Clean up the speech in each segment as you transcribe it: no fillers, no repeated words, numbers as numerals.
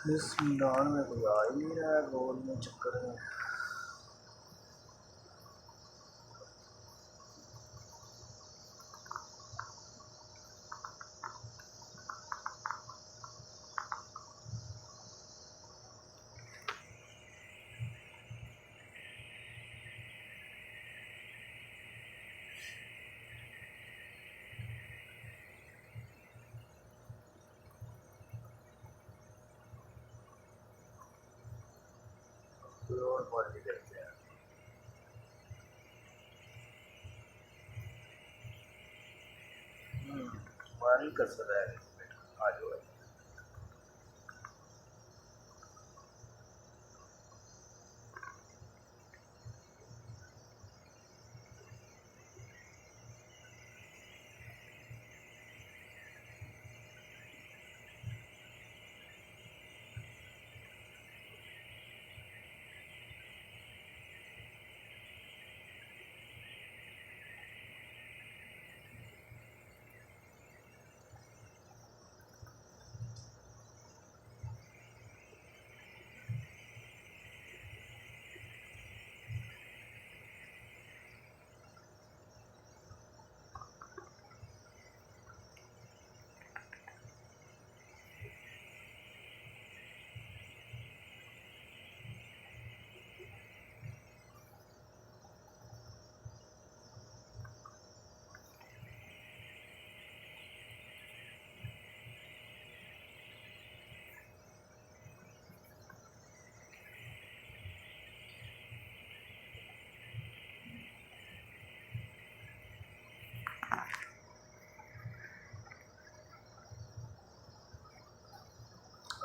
इस मैदान में कोई आ ही नहीं रहा है गोल में चक्कर में। कोई और पार्टी करते हैं। तुम्हारी कसर है इसमें, आ जाओ।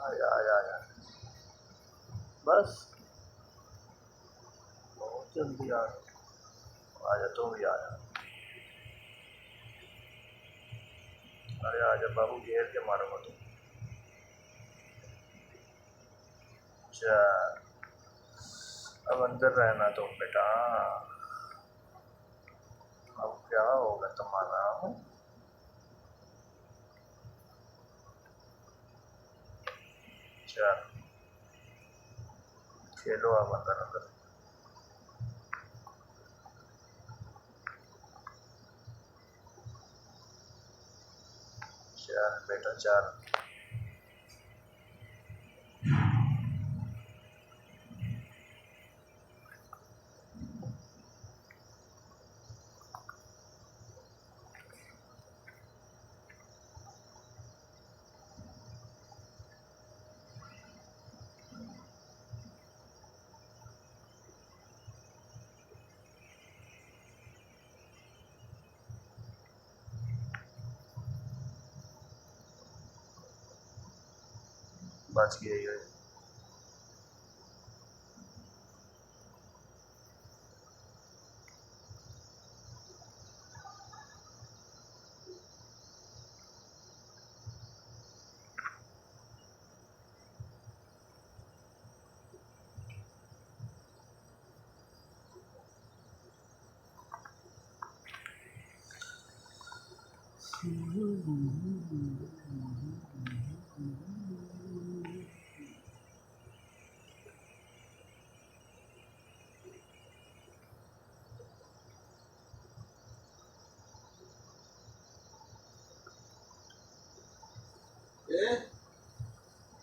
आया आया आया, बस बहुत जल्दी आ जा, तुम भी आ जा। अरे आजा बाबू, घेर के मारूंगा तुम। अच्छा, अब अंदर रहना तुम बेटा। अब क्या होगा तुम्हारा? अच्छा, खेलो अब अंदर अंदर। चल बेटा चल। बच गया ये।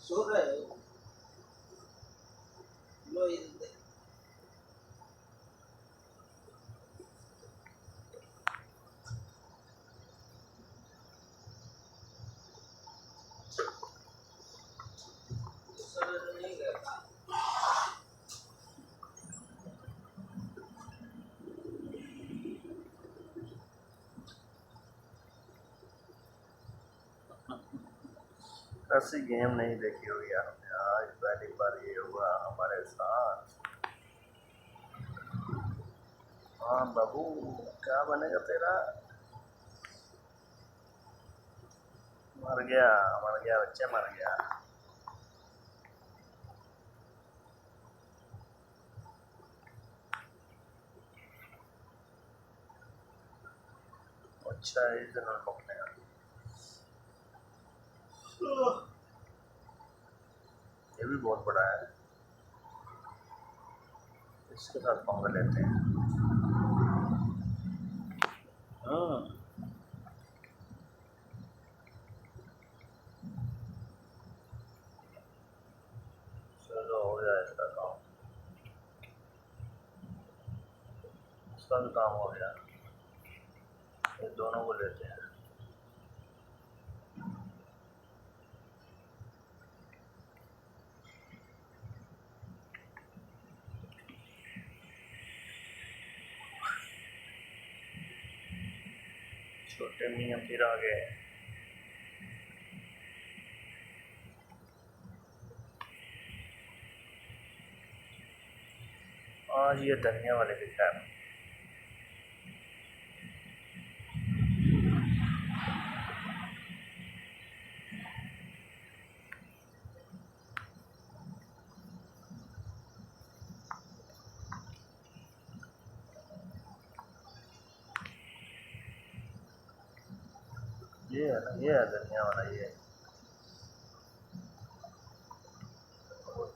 सो रहे हो? लो इधर। ऐसी गेम नहीं देखी होगी यार हमने, आज पहली बार ये हुआ हमारे साथ। हाँ बाबू, क्या बनेगा तेरा? मर गया, मर गया बच्चे, मर गया। अच्छा इस दिन पकड़ने का। ये भी बहुत बड़ा है, इसके साथ पंगा लेते हैं। चलो हो जाए इसका काम, इसका भी काम हो गया। ये दोनों को लेते हैं। छोटे मियाँ फिर आ गए। आज ये धनिया वाले के खैर ये है ना, ये है धनिया वाला। ये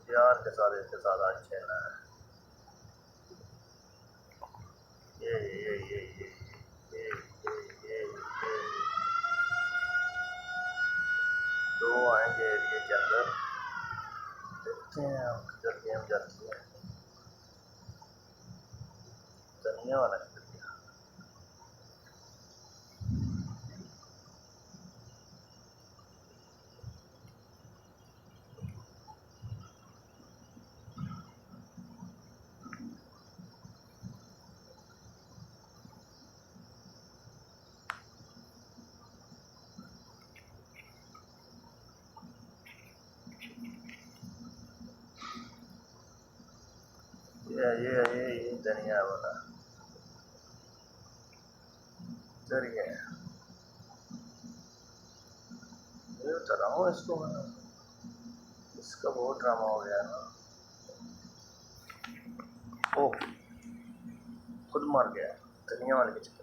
प्यार के साथ इसके साथ आज खेलना है। ये दो आएंगे एरिए के अंदर, देखते हैं हम किधर गेम जाती है। धनिया वाला निकल गया। ये धनिया वाला इधर ही है। ये बता रहा हूँ इसको मैं, इसका बहुत ड्रामा हो गया ना। ओ खुद मर गया धनिया वाले के चक्कर।